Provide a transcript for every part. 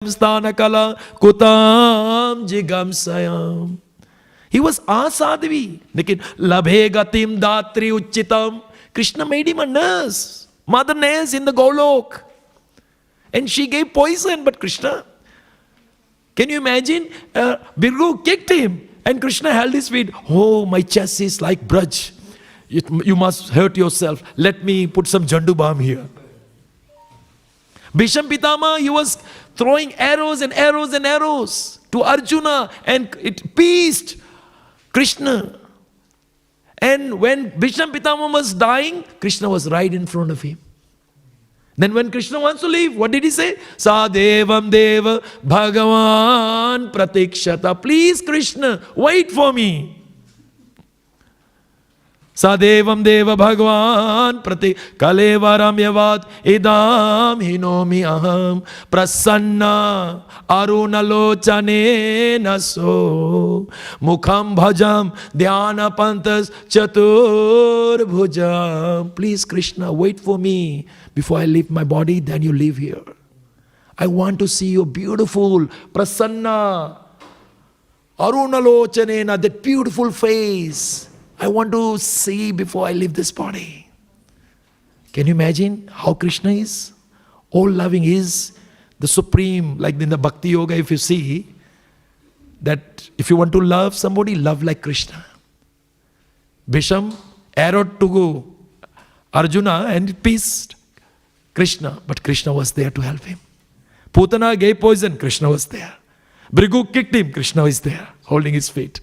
Stanakala Kutam Jigamsayam. He was asadvi. Labhe gatim datri uchitam. Krishna made him a nurse, mother nurse in the Golok. And she gave poison, but Krishna, can you imagine? Birgu kicked him and Krishna held his feet. Oh, my chest is like braj. You must hurt yourself. Let me put some jandu balm here. Bhisham Pitama, he was throwing arrows and arrows and arrows to Arjuna, and it pierced Krishna. And when Bhisham Pitama was dying, Krishna was right in front of him. Then when Krishna wants to leave, what did he say? Sadevam Deva Bhagavan Pratikshata. Please Krishna, wait for me. Sadevam Deva Bhagavan Pratik Kalevaram Yavad Idam Hinomi Aham Prasanna Arunalochane Naso Mukham Bhajam Dhyana Pantas Chatur Bhujam. Please Krishna, wait for me before I leave my body, then you leave here. I want to see your beautiful Prasanna Arunalochanena, that beautiful face. I want to see before I leave this body. Can you imagine how Krishna is? All loving is the supreme, like in the Bhakti Yoga, if you see, that if you want to love somebody, love like Krishna. Bhisham arrowed to go Arjuna and it pierced Krishna, but Krishna was there to help him. Putana gave poison, Krishna was there. Bhrigu kicked him, Krishna was there, holding his feet.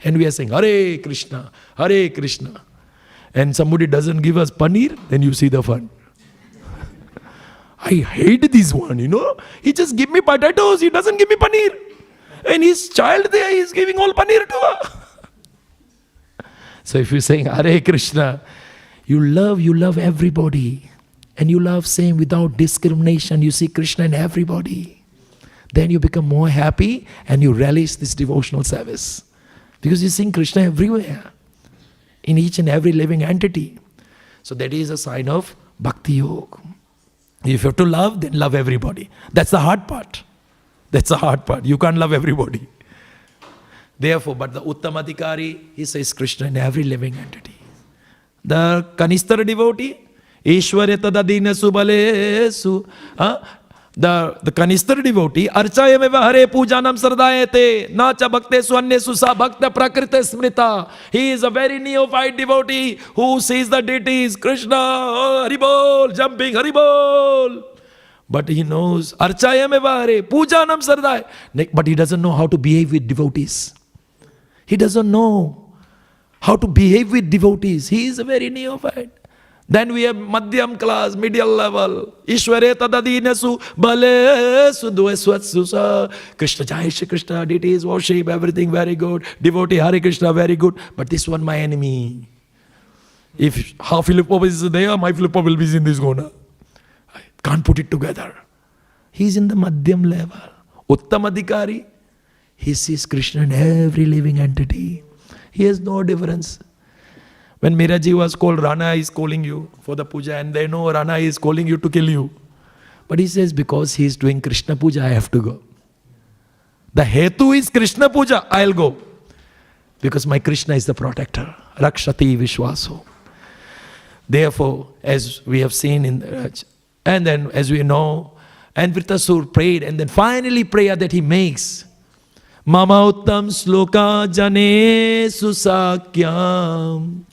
And we are saying, Hare Krishna, Hare Krishna. And somebody doesn't give us paneer, then you see the fun. I hate this one, He just give me potatoes, he doesn't give me paneer. And his child there, he's giving all paneer to her. So if you're saying, Hare Krishna, you love everybody. And you love saying without discrimination, you see Krishna in everybody. Then you become more happy and you relish this devotional service. Because you sing Krishna everywhere, in each and every living entity. So that is a sign of Bhakti Yoga. If you have to love, then love everybody. That's the hard part. That's the hard part. You can't love everybody. Therefore, but the Uttamadhikari, he says Krishna in every living entity. The Kanisthara devotee, Ishwarya tadadina subalesu. The Kanisthara devotee, Archayameva Hare Pujanam Sardayate, Nacha Bhakte Swannesu Sa Bhakta Prakrita Smrita. He is a very neophyte devotee who sees the deities, Krishna, oh, Haribol, jumping, Haribol. But he knows, Archayameva Hare Pujanam Sarday. But he doesn't know how to behave with devotees. He doesn't know how to behave with devotees. He is a very neophyte. Then we have Madhyam class, middle level. Ishware tadadinasu balesu dueswatsusa. Krishna Jai Shri Krishna, deities worship, everything very good. Devotee Hare Krishna, very good. But this one my enemy. If half Filippo is there, my Filippo will be in this Gona. I can't put it together. He's in the Madhyam level. Uttamadhikari, he sees Krishna in every living entity. He has no difference. When Miraji was called, Rana is calling you for the puja, and they know Rana is calling you to kill you. But he says, because he is doing Krishna puja, I have to go. The hetu is Krishna puja, I'll go. Because my Krishna is the protector. Rakshati Vishwaso. Therefore, as we have seen in the, and then as we know, and Vritasur prayed, and then finally prayer that he makes. Mama uttam sloka jane susakyam.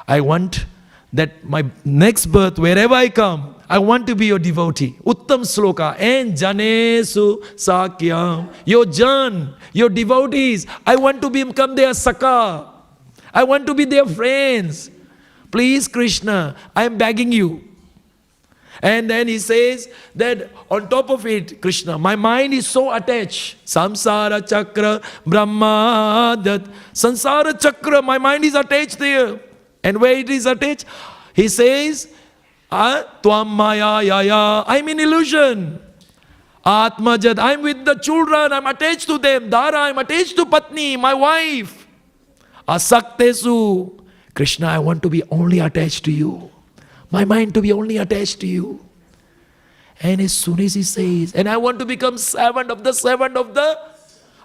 I want that my next birth, wherever I come, I want to be your devotee. Uttam sloka and janesu sakyam. Your jan, your devotees, I want to become their saka. I want to be their friends. Please Krishna, I am begging you. And then he says that on top of it, Krishna, my mind is so attached. Samsara chakra, Brahma, that Sansara chakra, my mind is attached there. And where it is attached, he says, Tvam maya yaya, I'm in illusion. Atmajad, I'm with the children, I'm attached to them. Dara, I'm attached to Patni, my wife. Asaktesu, Krishna, I want to be only attached to you. My mind to be only attached to you. And as soon as he says, and I want to become servant of the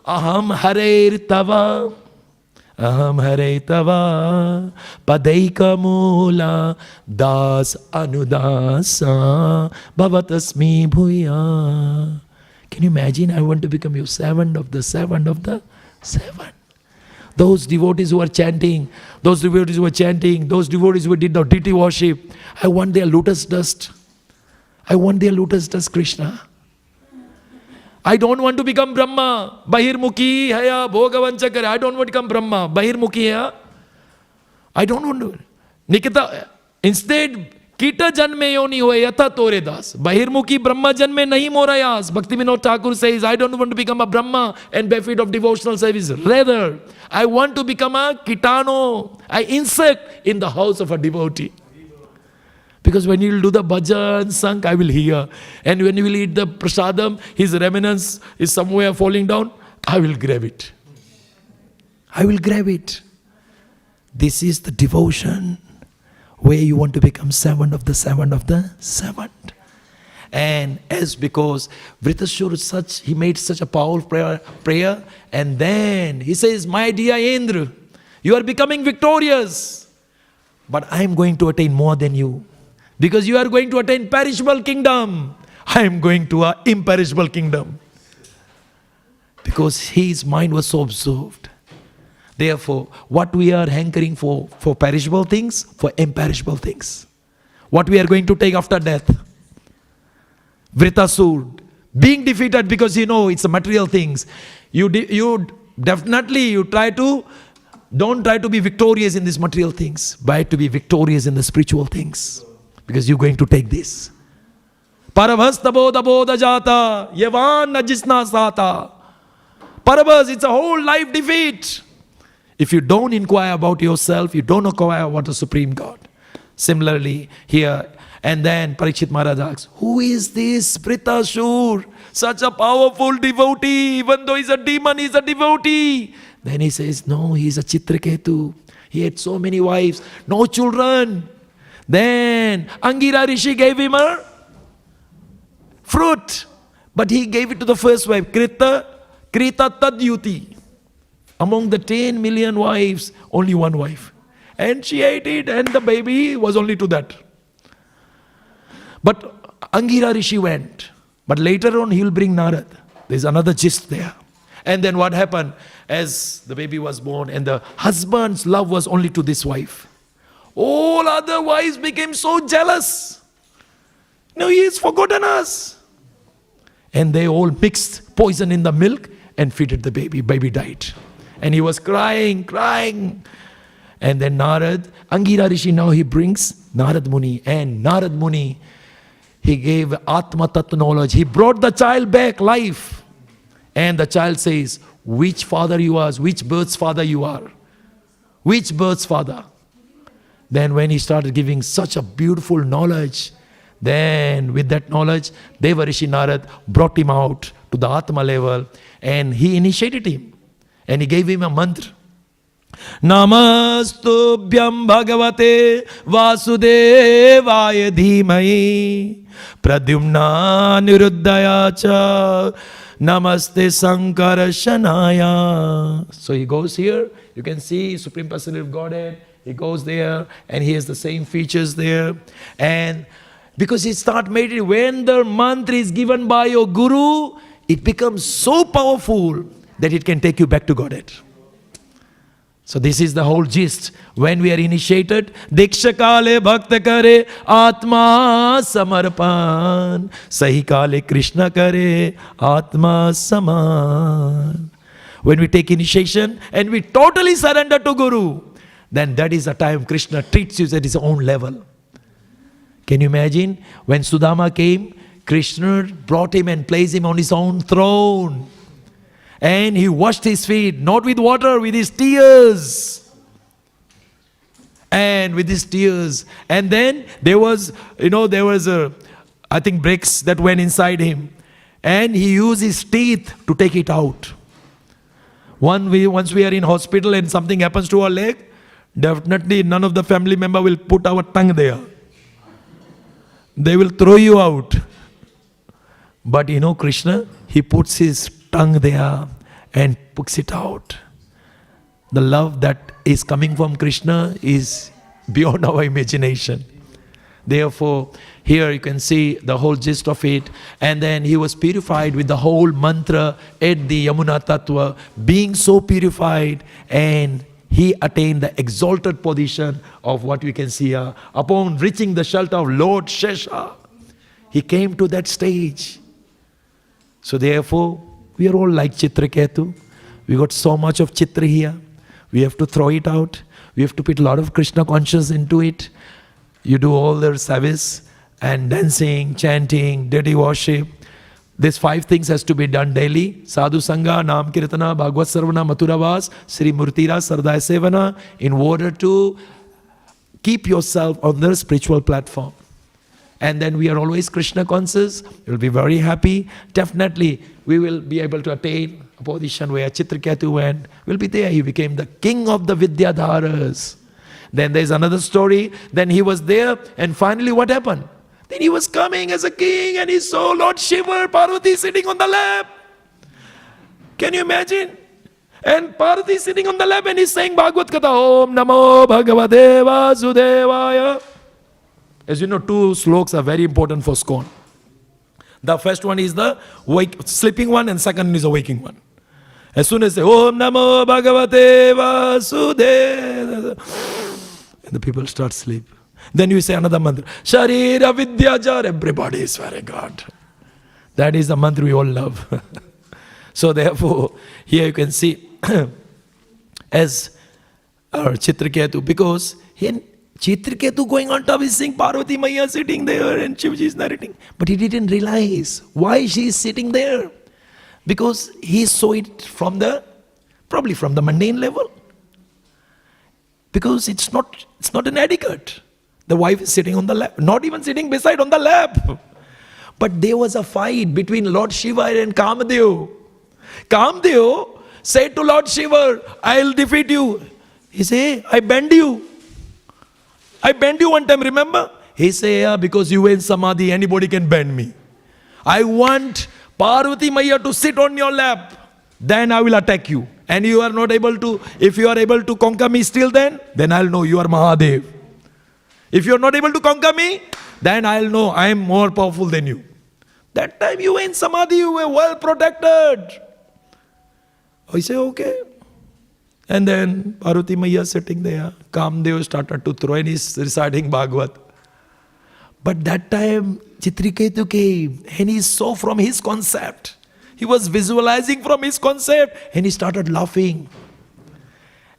Aham Hare Tava. Aham Hare Tava Padaika Mula Das Anudasa Bhavatasmi Bhuya. Can you imagine? I want to become your servant of the servant. Those devotees who are chanting, those devotees who did the deity worship, I want their lotus dust. Krishna. I don't want to become Brahma. Bahirmukhi haya bhogavanchakare. I don't want to become Brahma. Bahirmukhi haya. I don't want to. Nikita, instead, Kita janme yoni hoye yatha tore das. Bahirmukhi Brahma janme nahi morayas. Bhaktivedanta Thakur says, I don't want to become a Brahma and benefit of devotional service. Rather, I want to become a Kitano, an insect in the house of a devotee. Because when you will do the bhajan, sank, I will hear. And when you will eat the prasadam, his remnants is somewhere falling down, I will grab it. This is the devotion where you want to become servant of the servant. And as because Vritasura he made such a powerful prayer, and then he says, my dear Indra, you are becoming victorious, but I am going to attain more than you. Because you are going to attain perishable kingdom. I am going to an imperishable kingdom. Because his mind was so absorbed. Therefore, what we are hankering for perishable things, for imperishable things. What we are going to take after death. Vritasur, being defeated because it's a material things. You definitely don't try to be victorious in these material things, but to be victorious in the spiritual things. Because you're going to take this. Parabhasta bodha bodha jata, yavan najisna sata. Parabhas, it's a whole life defeat. If you don't inquire about yourself, you don't inquire about the Supreme God. Similarly, here, and then Parikshit Maharaj asks, who is this Vritasur? Such a powerful devotee, even though he's a demon, he's a devotee. Then he says, no, he's a Chitraketu. He had so many wives, no children. Then Angira Rishi gave him a fruit, but he gave it to the first wife, Krita Tadyuti. Among the 10 million wives, only one wife. And she ate it, and the baby was only to that. But Angira Rishi went. But later on, he will bring Narad. There's another gist there. And then what happened? As the baby was born, and the husband's love was only to this wife. All other wives became so jealous. No, he has forgotten us. And they all mixed poison in the milk and feeded the baby. Baby died. And he was crying. And then Narad, Angira Rishi, now he brings Narad Muni. And Narad Muni, he gave Atma Tattva knowledge. He brought the child back, life. And the child says, which father you are, which bird's father you are. Which bird's father? Then when he started giving such a beautiful knowledge, then with that knowledge, Deva Rishi Narad brought him out to the Atma level, and he initiated him. And he gave him a mantra. Namastubhyam Bhagavate Vasudevaya Dhimai Pradyumna Niruddhaya Cha Namaste Sankara Shanaya. So he goes here, you can see Supreme Personality of Godhead. He goes there and he has the same features there. And because he start meditating, when the mantra is given by your guru, it becomes so powerful that it can take you back to Godhead. So this is the whole gist. When we are initiated, Diksha Kale Bhakta Kare Atma Samarpan Sahi Kale Krishna Kare Atma Saman. When we take initiation and we totally surrender to Guru, then that is the time Krishna treats you at his own level. Can you imagine? When Sudama came, Krishna brought him and placed him on his own throne. And he washed his feet, not with water, with his tears. And with his tears. And then there was bricks that went inside him. And he used his teeth to take it out. Once we are in hospital and something happens to our leg, definitely none of the family member will put our tongue there. They will throw you out. But you know Krishna, he puts his tongue there and puts it out. The love that is coming from Krishna is beyond our imagination. Therefore, here you can see the whole gist of it. And then he was purified with the whole mantra at the Yamuna Tattva, being so purified, and he attained the exalted position of what we can see here. Upon reaching the shelter of Lord Shesha, he came to that stage. So therefore, we are all like Chitraketu. We got so much of Chitra here. We have to throw it out. We have to put a lot of Krishna consciousness into it. You do all their service and dancing, chanting, deity worship. These 5 things has to be done daily. Sadhu Sangha, Nam Kirtana, Bhagavad Sarvana, Mathuravas, Sri Murtira, Sardai Sevana, in order to keep yourself on the spiritual platform. And then we are always Krishna conscious. You'll be very happy. Definitely, we will be able to attain a position where Chitraketu went. We'll be there. He became the king of the Vidyadharas. Then there's another story. Then he was there, and finally what happened? Then he was coming as a king, and he saw Lord Shiva, Parvati sitting on the lap. Can you imagine? And Parvati sitting on the lap, and he's saying Bhagavad Gita, Om Namo Bhagavate Vasudevaya. As you know, 2 slokas are very important for ISKCON. The first one is the sleeping one, and second is the waking one. As soon as they say, Om Namo Bhagavate Vasudevaya, and the people start sleep. Then you say another mantra, Sharira Vidyajar, everybody is swearing God. That is the mantra we all love. So therefore, here you can see, as our Chitraketu, because Chitraketu going on top is seeing Parvati Maya sitting there and Shivji is narrating. But he didn't realize why she is sitting there. Because he saw it from probably from the mundane level. Because it's not an etiquette. The wife is sitting on the lap, not even sitting beside on the lap. But there was a fight between Lord Shiva and Kamadev. Kamadev said to Lord Shiva, I'll defeat you. He said, I bend you. I bend you one time, remember? He said, yeah, because you were in Samadhi, anybody can bend me. I want Parvati Maya to sit on your lap. Then I will attack you. And you are not able to, if you are able to conquer me still then I'll know you are Mahadev. If you are not able to conquer me, then I'll know I am more powerful than you. That time you were in Samadhi, you were well protected. I say, okay. And then Parvati Maya sitting there, Kamdev started to throw and he's reciting Bhagavat. But that time Chitraketu came and he saw from his concept. He was visualizing from his concept and he started laughing.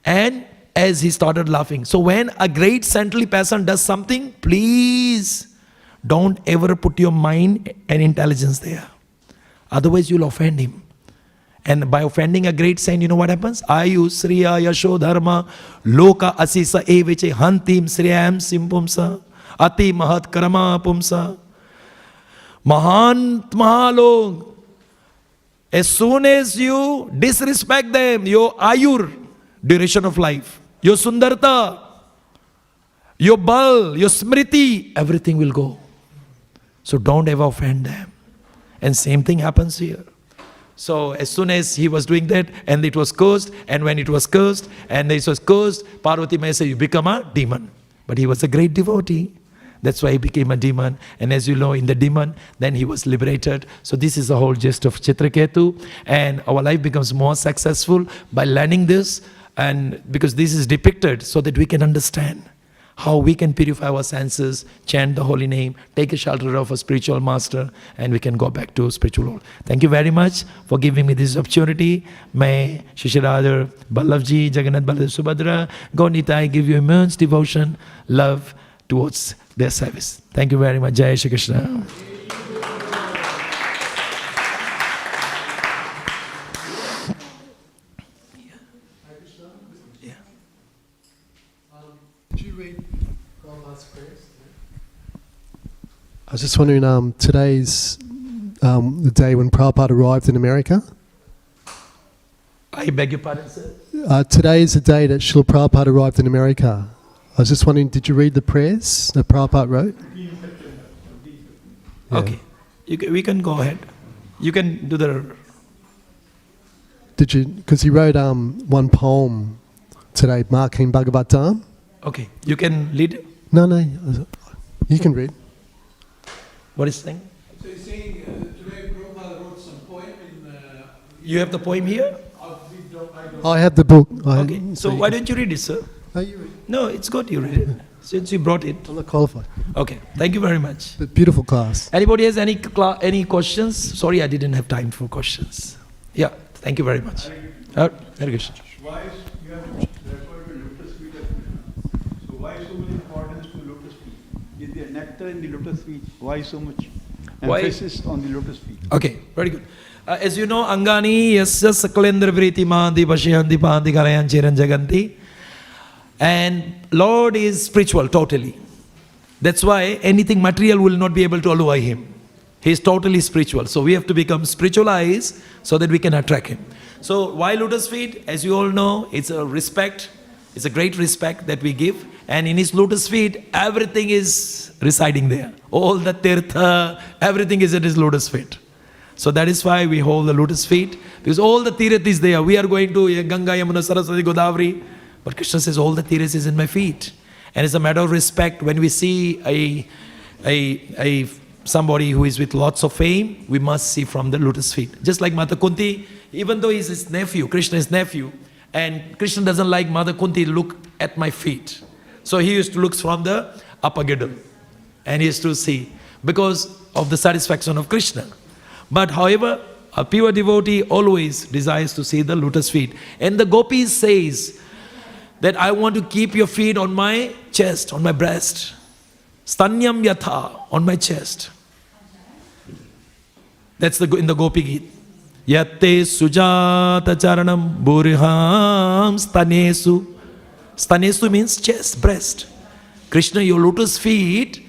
And as he started laughing, so when a great saintly person does something, please don't ever put your mind and intelligence there. Otherwise you'll offend him. And by offending a great saint, you know what happens? Ayu Sriya Yasho Dharma Loka Asisa Eveche Hantim Sriyam Simpumsa Ati Mahat Karama Pumsa Mahant Mahalog. As soon as you disrespect them, your ayur, duration of life, your sundarta, your bal, your smriti, everything will go. So don't ever offend them. And same thing happens here. So as soon as he was doing that, and it was cursed, and when it was cursed, and it was cursed, Parvati Maya said, you become a demon. But he was a great devotee. That's why he became a demon. And as you know, in the demon, then he was liberated. So this is the whole gist of Chitraketu. And our life becomes more successful by learning this. And because this is depicted so that we can understand how we can purify our senses, chant the holy name, take a shelter of a spiritual master, and we can go back to spiritual world. Thank you very much for giving me this opportunity. May Shishirada, Ballavji, Jagannath Baladev Subhadra, Gaunitai give you immense devotion, love towards their service. Thank you very much. Jai Shri Krishna. I was just wondering, today's the day when Prabhupada arrived in America. I beg your pardon, sir? Today is the day that Srila Prabhupada arrived in America. I was just wondering, did you read the prayers that Prabhupada wrote? Okay, we can go ahead. You can do the... Did you? Because he wrote one poem today, marking Bhagavatam. Okay, you can lead. No, you can read. What is saying? So he's saying today Prabhupada wrote some poem in... You have the poem here? I have the book. Okay, so why don't you read it, sir? No, you read. No, it's good you read it, since you brought it. I'm not qualified. Okay, thank you very much. But beautiful class. Anybody has any questions? Sorry, I didn't have time for questions. Yeah, thank you very much. Hare Krishna. Why is you have to refer to lotus feet as Krishna? So why so much importance to lotus feet? Is there nectar in the lotus feet? Why so much emphasis on the lotus feet? Okay, very good. As you know, Angani yasya sakalendra vriti mahandi vashayanti pahanti kalayan chiran jaganti. And Lord is spiritual totally. That's why anything material will not be able to allure him. He is totally spiritual. So we have to become spiritualized so that we can attract him. So why lotus feet? As you all know, it's a respect. It's a great respect that we give. And in his lotus feet, everything is residing there. All the tirtha, everything is at his lotus feet. So that is why we hold the lotus feet. Because all the tirth is there. We are going to Ganga, Yamuna, Saraswati, Godavari. But Krishna says all the tirth is in my feet. And it's a matter of respect. When we see somebody who is with lots of fame, we must see from the lotus feet. Just like Mata Kunti, even though he's his nephew, Krishna is nephew, and Krishna doesn't like Mother Kunti to look at my feet. So he used to look from the upper girdle. And he used to see, because of the satisfaction of Krishna. But however, a pure devotee always desires to see the lotus feet. And the gopis says that I want to keep your feet on my chest, on my breast. Stanyam yatha, on my chest. That's in the Gopi Geet. Yatte sujata charanam buriham stanesu. Stanesu means chest, breast. Krishna, your lotus feet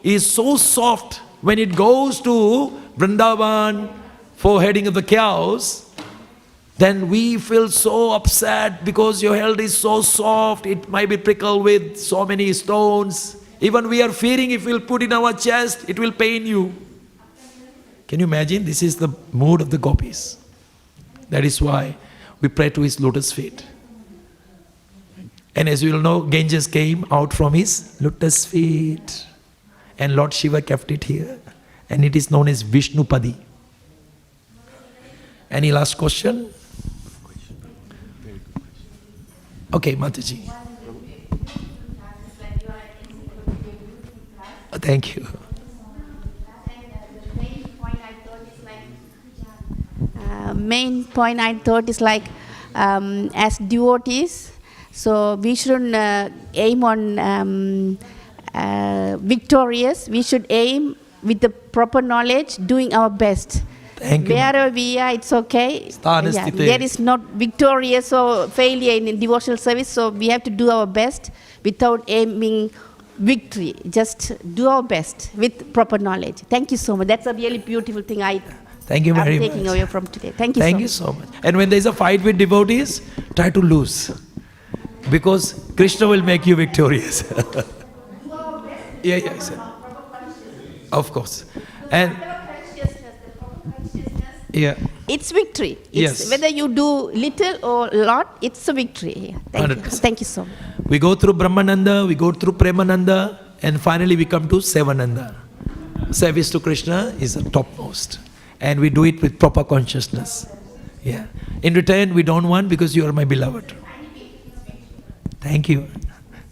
is so soft when it goes to Vrindavan for heading of the cows. Then we feel so upset because your health is so soft. It might be prickled with so many stones. Even we are fearing if we'll put in our chest, it will pain you. Can you imagine? This is the mood of the gopis. That is why we pray to his lotus feet. And as you will know, Ganges came out from his lotus feet. And Lord Shiva kept it here. And it is known as Vishnupadi. Any last question? Okay, Mataji. Thank you. Main point I thought is like, as devotees, so we shouldn't aim on victorious. We should aim with the proper knowledge, doing our best. Thank you. Wherever we are, it's okay. There is not victorious or failure in devotional service, so we have to do our best without aiming victory. Just do our best with proper knowledge. Thank you so much. That's a really beautiful thing Thank you very I'm much. taking away from today. Thank you so much. And when there is a fight with devotees, try to lose. Because Krishna will make you victorious. Yeah, sir. Of course. And yeah. It's victory. Yes. Whether you do little or lot, it's a victory. Thank you. 100%. Thank you so much. We go through Brahmananda, we go through Premananda, and finally we come to Sevananda. Service to Krishna is the topmost. And we do it with proper consciousness. Yeah. In return, we don't want because you are my beloved. Thank you.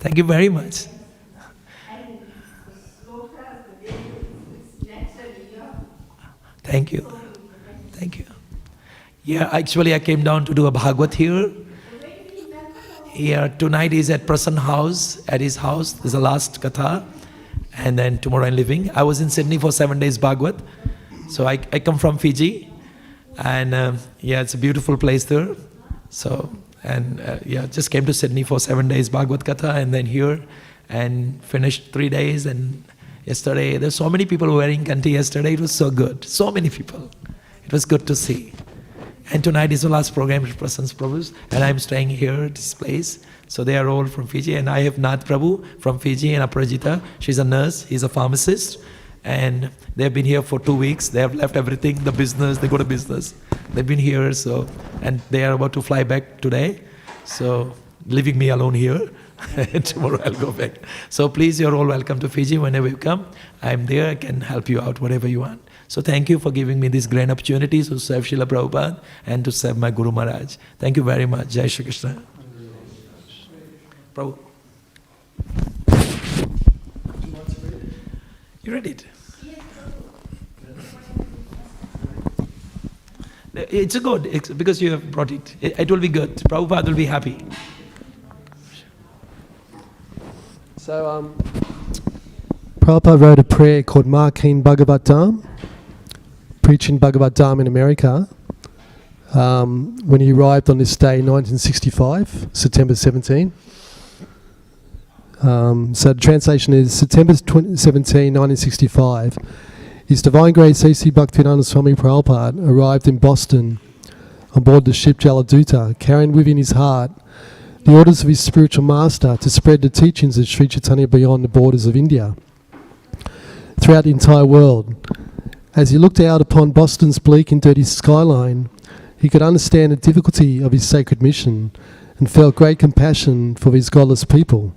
Thank you very much. Thank you. Thank you. Yeah, actually I came down to do a Bhagavat here. Yeah, tonight is at Prasan's house, at his house. This is the last katha. And then tomorrow I'm leaving. I was in Sydney for 7 days Bhagavat. So I come from Fiji. And yeah, it's a beautiful place there. So, and yeah, just came to Sydney for 7 days Bhagavat katha and then here and finished 3 days. And yesterday, there's so many people wearing kanti yesterday. It was so good. So many people. It was good to see. And tonight is the last program with Prasan's Prabhu's, and I'm staying here at this place. So they are all from Fiji, and I have Nath Prabhu from Fiji and Aparajita. She's a nurse, he's a pharmacist, And they've been here for 2 weeks. They have left everything, the business, they go to business. They've been here, so, and they are about to fly back today. So, leaving me alone here. And tomorrow I'll go back. So please, you're all welcome to Fiji whenever you come. I'm there, I can help you out, whatever you want. So thank you for giving me this grand opportunity to serve Srila Prabhupada and to serve my Guru Maharaj. Thank you very much. Jai Shri Krishna. Prabhu. You read it? It's good, because you have brought it. It will be good. Prabhupada will be happy. So, Prabhupada wrote a prayer called Śrīmad Bhāgavatam, preaching Bhagavatam in America, when he arrived on this day in 1965, September 17. So the translation is September 17, 1965. His Divine Grace A.C. Bhaktivedanta Swami Prabhupada arrived in Boston on board the ship Jaladuta, carrying within his heart the orders of his spiritual master to spread the teachings of Sri Chaitanya beyond the borders of India, throughout the entire world. As he looked out upon Boston's bleak and dirty skyline, he could understand the difficulty of his sacred mission and felt great compassion for his godless people.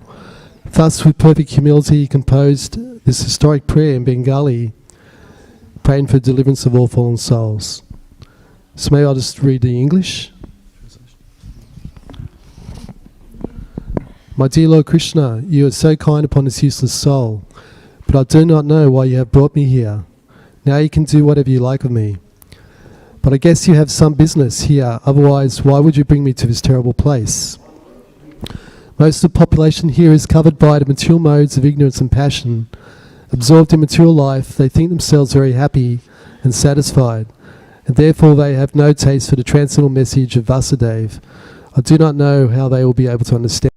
Thus, with perfect humility, he composed this historic prayer in Bengali, praying for deliverance of all fallen souls. So maybe I'll just read the English. My dear Lord Krishna, you are so kind upon this useless soul, but I do not know why you have brought me here. Now you can do whatever you like with me. But I guess you have some business here, otherwise why would you bring me to this terrible place? Most of the population here is covered by the material modes of ignorance and passion. Absorbed in material life, they think themselves very happy and satisfied, and therefore they have no taste for the transcendental message of Vasudeva. I do not know how they will be able to understand